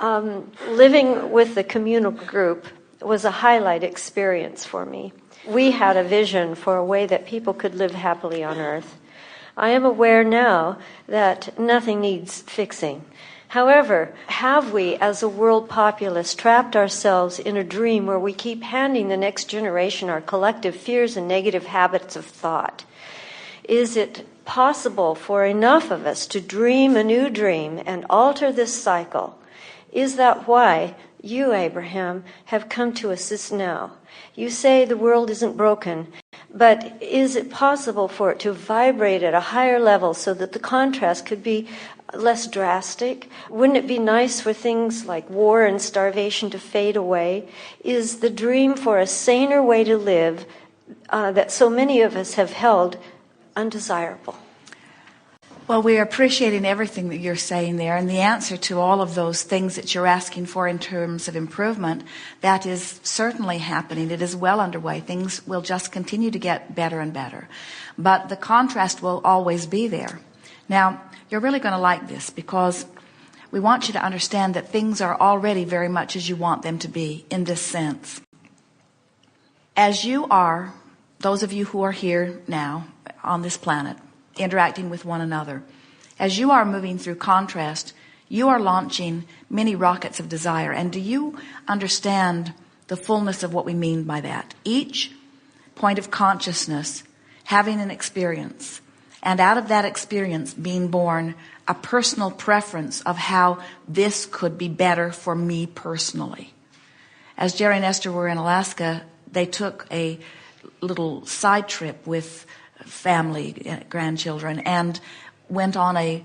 Living with the communal group was a highlight experience for me. We had a vision for a way that people could live happily on earth. I am aware now that nothing needs fixing. However, have we, as a world populace, trapped ourselves in a dream where we keep handing the next generation our collective fears and negative habits of thought? Is it possible for enough of us to dream a new dream and alter this cycle? Is that why you, Abraham, have come to assist now? You say the world isn't broken, but is it possible for it to vibrate at a higher level so that the contrast could be less drastic? Wouldn't it be nice for things like war and starvation to fade away? Is the dream for a saner way to live that so many of us have held undesirable? Well, we're appreciating everything that you're saying there, and the answer to all of those things that you're asking for in terms of improvement, that is certainly happening. It is well underway. Things will just continue to get better and better. But the contrast will always be there. Now, you're really going to like this, because we want you to understand that things are already very much as you want them to be in this sense. As you are, those of you who are here now on this planet, interacting with one another, as you are moving through contrast, you are launching many rockets of desire. And do you understand the fullness of what we mean by that? Each point of consciousness having an experience, and out of that experience being born a personal preference of how this could be better for me personally. As Jerry and Esther were in Alaska, they took a little side trip with family, grandchildren, and went on a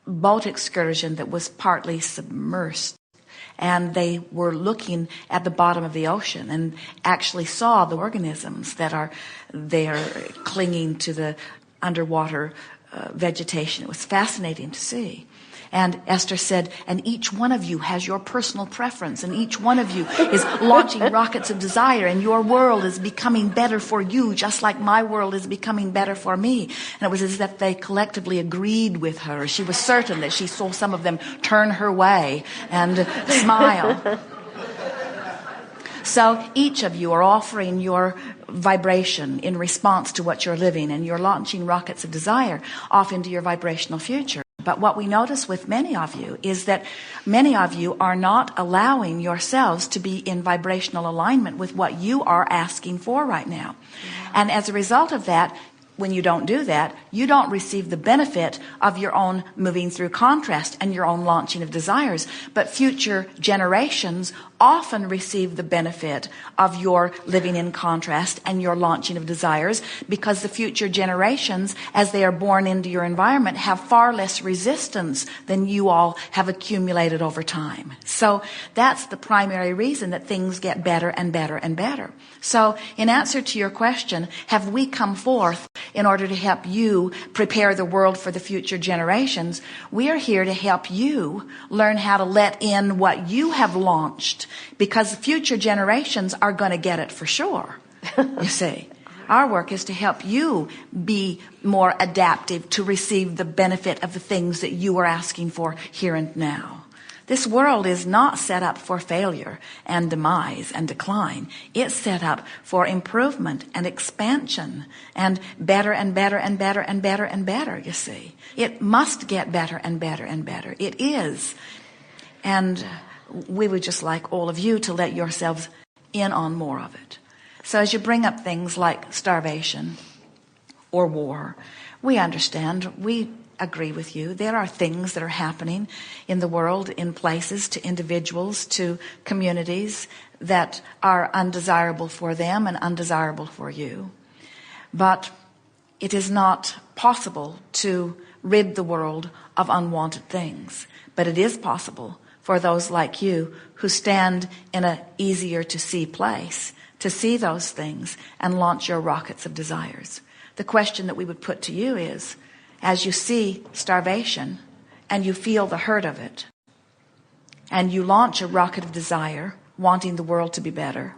boat excursion that was partly submersed. And they were looking at the bottom of the ocean and actually saw the organisms that are there clinging to the underwater vegetation. It was fascinating to see. And Esther said, and each one of you has your personal preference, and each one of you is launching rockets of desire, and your world is becoming better for you, just like my world is becoming better for me. And it was as if they collectively agreed with her. She was certain that she saw some of them turn her way and smile. So each of you are offering your vibration in response to what you're living, and you're launching rockets of desire off into your vibrational future. But what we notice with many of you is that many of you are not allowing yourselves to be in vibrational alignment with what you are asking for right now. And as a result of that, when you don't do that, you don't receive the benefit of your own moving through contrast and your own launching of desires. But future generations often receive the benefit of your living in contrast and your launching of desires, because the future generations, as they are born into your environment, have far less resistance than you all have accumulated over time. So that's the primary reason that things get better and better and better. So in answer to your question, have we come forth in order to help you prepare the world for the future generations? We are here to help you learn how to let in what you have launched, because the future generations are going to get it for sure. You see, our work is to help you be more adaptive to receive the benefit of the things that you are asking for here and now. This world is not set up for failure and demise and decline. It's set up for improvement and expansion and better and better and better and better and better, you see. It must get better and better and better. It is. And we would just like all of you to let yourselves in on more of it. So as you bring up things like starvation or war, we understand, we agree with you. There are things that are happening in the world, in places, to individuals, to communities, that are undesirable for them and undesirable for you. But it is not possible to rid the world of unwanted things. But it is possible for those like you who stand in an easier to see place to see those things and launch your rockets of desires. The question that we would put to you is, as you see starvation and you feel the hurt of it, and you launch a rocket of desire, wanting the world to be better,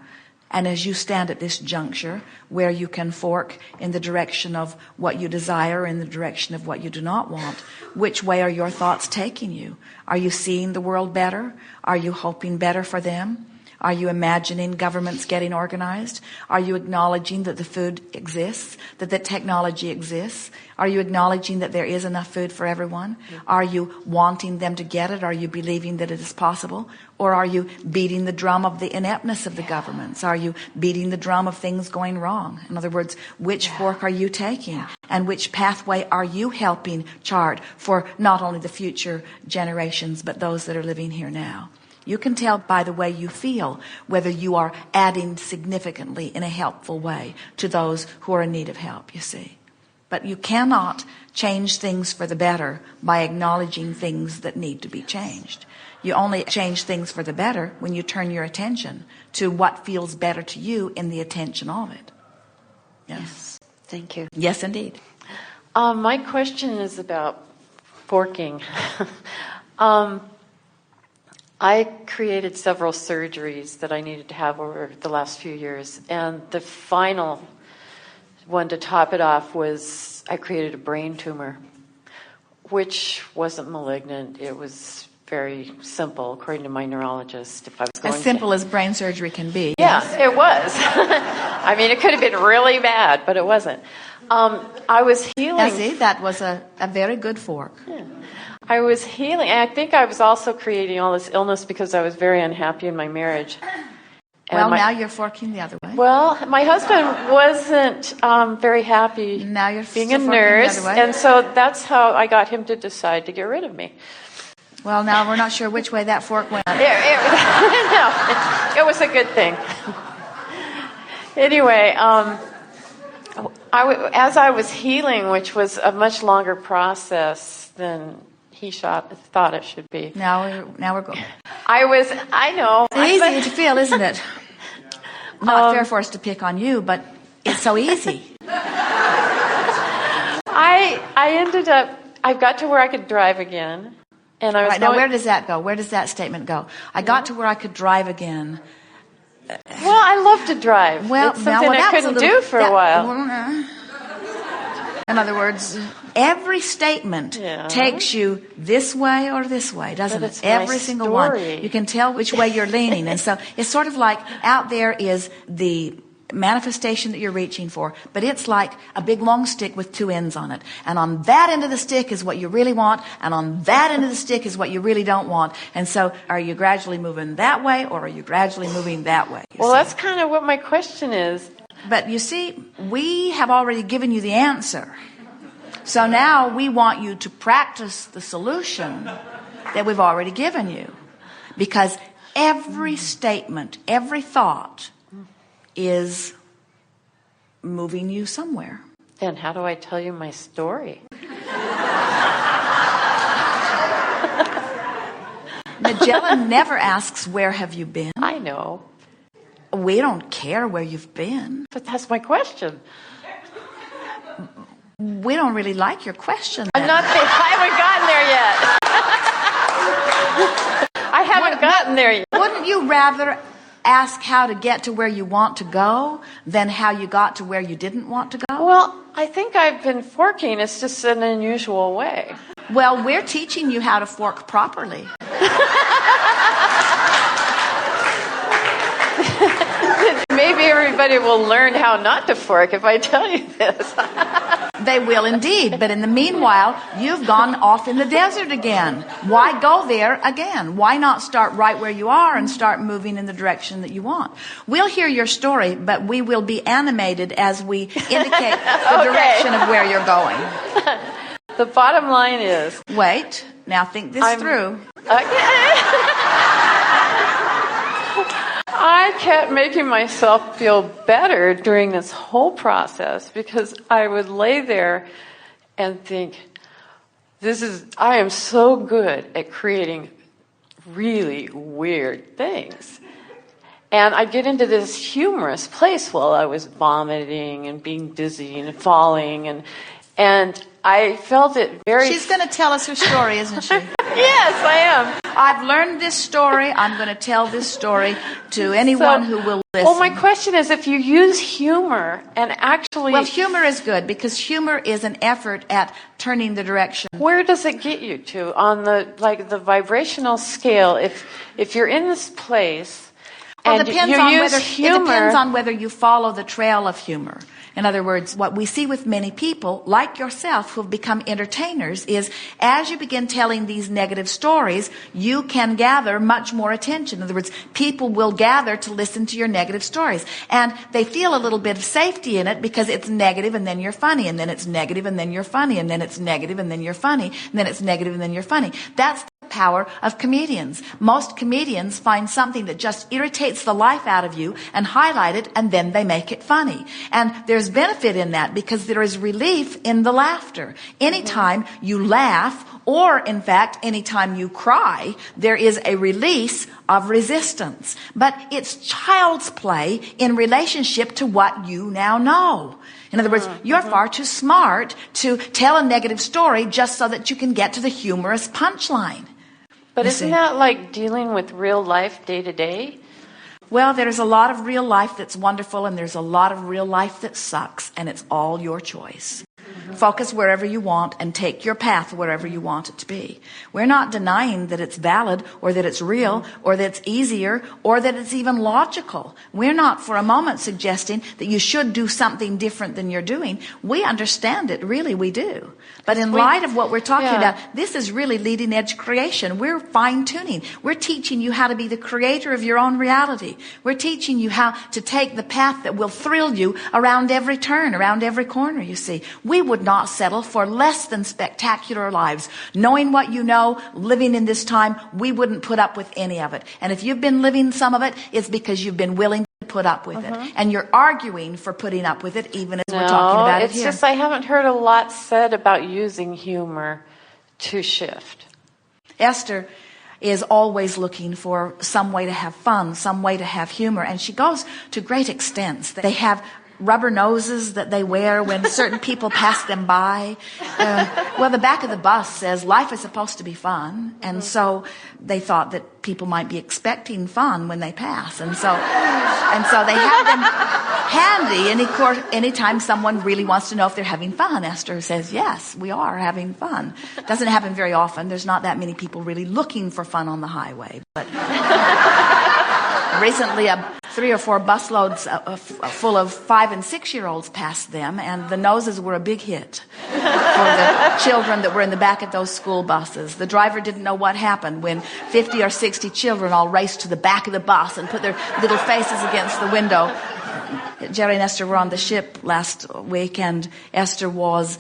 And as you stand at this juncture where you can fork in the direction of what you desire, in the direction of what you do not want, which way are your thoughts taking you? Are you seeing the world better? Are you hoping better for them? Are you imagining governments getting organized? Are you acknowledging that the food exists, that the technology exists? Are you acknowledging that there is enough food for everyone? Are you wanting them to get it? Are you believing that it is possible? Or are you beating the drum of the ineptness of the governments? Are you beating the drum of things going wrong? In other words, which fork are you taking? And which pathway are you helping chart for not only the future generations, but those that are living here now? You can tell by the way you feel whether you are adding significantly in a helpful way to those who are in need of help, you see. But you cannot change things for the better by acknowledging things that need to be changed. You only change things for the better when you turn your attention to what feels better to you in the attention of it. Yes. Thank you. Yes, indeed. My question is about forking. I created several surgeries that I needed to have over the last few years, and the final one to top it off was I created a brain tumor, which wasn't malignant. It was very simple, according to my neurologist. If I was going as simple as brain surgery can be. Yeah, yes. It was. I mean, it could have been really bad, but it wasn't. I was healing. Now, see, that was a very good fork. Yeah. I was healing. And I think I was also creating all this illness because I was very unhappy in my marriage. And now you're forking the other way. Well, my husband wasn't very happy now you're being a nurse, and so that's how I got him to decide to get rid of me. Well, now we're not sure which way that fork went. No, it was a good thing. Anyway, as I was healing, which was a much longer process than he thought it should be. Now we're going. I know. It's easy to feel, isn't it? Not fair for us to pick on you, but it's so easy. I got to where I could drive again. And I was right, now where does that go? Where does that statement go? I got to where I could drive again. Well, I love to drive. Well, it's something I couldn't do for a while. In other words, every statement takes you this way or this way, doesn't it? Every single one. You can tell which way you're leaning. And so it's sort of like out there is the manifestation that you're reaching for, but it's like a big long stick with two ends on it. And on that end of the stick is what you really want, and on that end of the stick is what you really don't want. And so are you gradually moving that way, or are you gradually moving that way? Well, that's kind of what my question is. But you see, we have already given you the answer. So now we want you to practice the solution that we've already given you. Because every statement, every thought is moving you somewhere. Then how do I tell you my story? Magellan never asks, where have you been? I know. We don't care where you've been. But that's my question. We don't really like your question. I haven't gotten there yet. I haven't gotten there yet. Wouldn't you rather ask how to get to where you want to go than how you got to where you didn't want to go? Well, I think I've been forking. It's just an unusual way. Well, we're teaching you how to fork properly. Maybe everybody will learn how not to fork if I tell you this. They will indeed. But in the meanwhile, you've gone off in the desert again. Why go there again? Why not start right where you are and start moving in the direction that you want? We'll hear your story, but we will be animated as we indicate the direction of where you're going. The bottom line is... Wait. Now think this through. I kept making myself feel better during this whole process because I would lay there and think, I am so good at creating really weird things. And I'd get into this humorous place while I was vomiting and being dizzy and falling, and I felt it very... She's going to tell us her story, isn't she? Yes, I am. I've learned this story. I'm going to tell this story to anyone who will listen. Well, my question is, if you use humor and actually... Well, humor is good because humor is an effort at turning the direction. Where does it get you to on the vibrational scale? If you're in this place Well, and it you use humor... It depends on whether you follow the trail of humor. In other words, what we see with many people, like yourself, who have become entertainers, is as you begin telling these negative stories, you can gather much more attention. In other words, people will gather to listen to your negative stories. And they feel a little bit of safety in it because it's negative and then you're funny, and then it's negative and then you're funny, and then it's negative and then you're funny, and then it's negative and then you're funny. That's the power of comedians. Most comedians find something that just irritates the life out of you and highlight it, and then they make it funny. And there's benefit in that because there is relief in the laughter. Anytime you laugh, or in fact, anytime you cry, there is a release of resistance. But it's child's play in relationship to what you now know. In other words, you're far too smart to tell a negative story just so that you can get to the humorous punchline. But isn't that like dealing with real life day to day? Well, there's a lot of real life that's wonderful, and there's a lot of real life that sucks, and it's all your choice. Focus wherever you want and take your path wherever you want it to be. We're not denying that it's valid or that it's real or that it's easier or that it's even logical. We're not for a moment suggesting that you should do something different than you're doing. We understand it, really we do. But in light of what we're talking about, this is really leading edge creation. We're fine tuning. We're teaching you how to be the creator of your own reality. We're teaching you how to take the path that will thrill you around every turn, around every corner, you see. We would not settle for less than spectacular lives. Knowing what you know, living in this time, we wouldn't put up with any of it. And if you've been living some of it, it's because you've been willing to put up with it. And you're arguing for putting up with it, even as we're talking about it here. It's just I haven't heard a lot said about using humor to shift. Esther is always looking for some way to have fun, some way to have humor. And she goes to great extents. They have rubber noses that they wear when certain people pass them by. Well, the back of the bus says life is supposed to be fun, and so they thought that people might be expecting fun when they pass, and so they have them handy. And of course, anytime someone really wants to know if they're having fun, Esther says, "Yes, we are having fun." Doesn't happen very often. There's not that many people really looking for fun on the highway, but. Recently, 3 or 4 busloads full of 5- and 6-year-olds passed them, and the noses were a big hit for the children that were in the back of those school buses. The driver didn't know what happened when 50 or 60 children all raced to the back of the bus and put their little faces against the window. Jerry and Esther were on the ship last week, and Esther was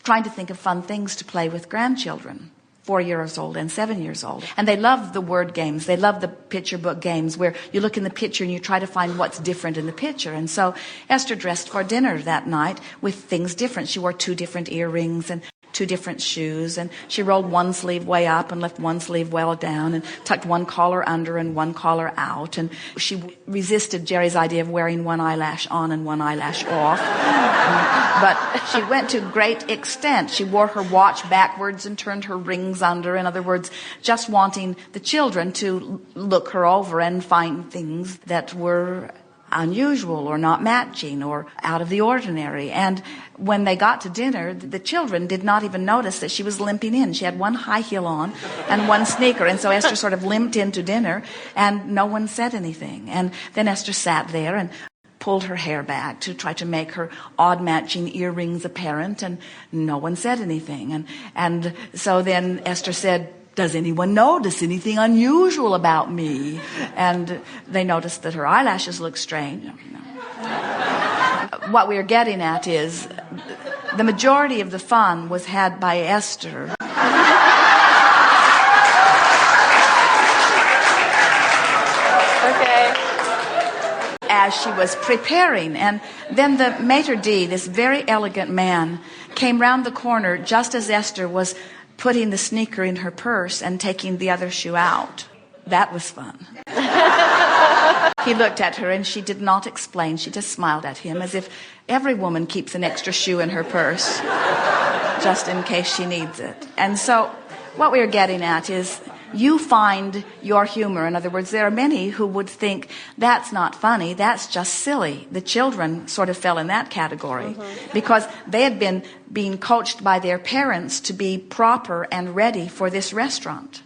trying to think of fun things to play with grandchildren. 4 years old and 7 years old. And they love the word games. They love the picture book games where you look in the picture and you try to find what's different in the picture. And so Esther dressed for dinner that night with things different. She wore 2 different earrings and 2 different shoes, and she rolled one sleeve way up and left one sleeve well down and tucked one collar under and one collar out. And she resisted Jerry's idea of wearing one eyelash on and one eyelash off. But she went to great extent. She wore her watch backwards and turned her rings under. In other words, just wanting the children to look her over and find things that were unusual or not matching or out of the ordinary. And when they got to dinner, the children did not even notice that she was limping in. She had one high heel on and one sneaker. And so Esther sort of limped into dinner, and no one said anything. And then Esther sat there and pulled her hair back to try to make her odd matching earrings apparent, and no one said anything. And so then Esther said, "Does anyone notice anything unusual about me?" And they noticed that her eyelashes looked strange. What we're getting at is the majority of the fun was had by Esther. Okay. As she was preparing. And then the maitre d', this very elegant man, came round the corner just as Esther was putting the sneaker in her purse and taking the other shoe out. That was fun. He looked at her and she did not explain. She just smiled at him as if every woman keeps an extra shoe in her purse just in case she needs it. And so what we're getting at is you find your humor. In other words, there are many who would think that's not funny, that's just silly. The children sort of fell in that category because they had been being coached by their parents to be proper and ready for this restaurant.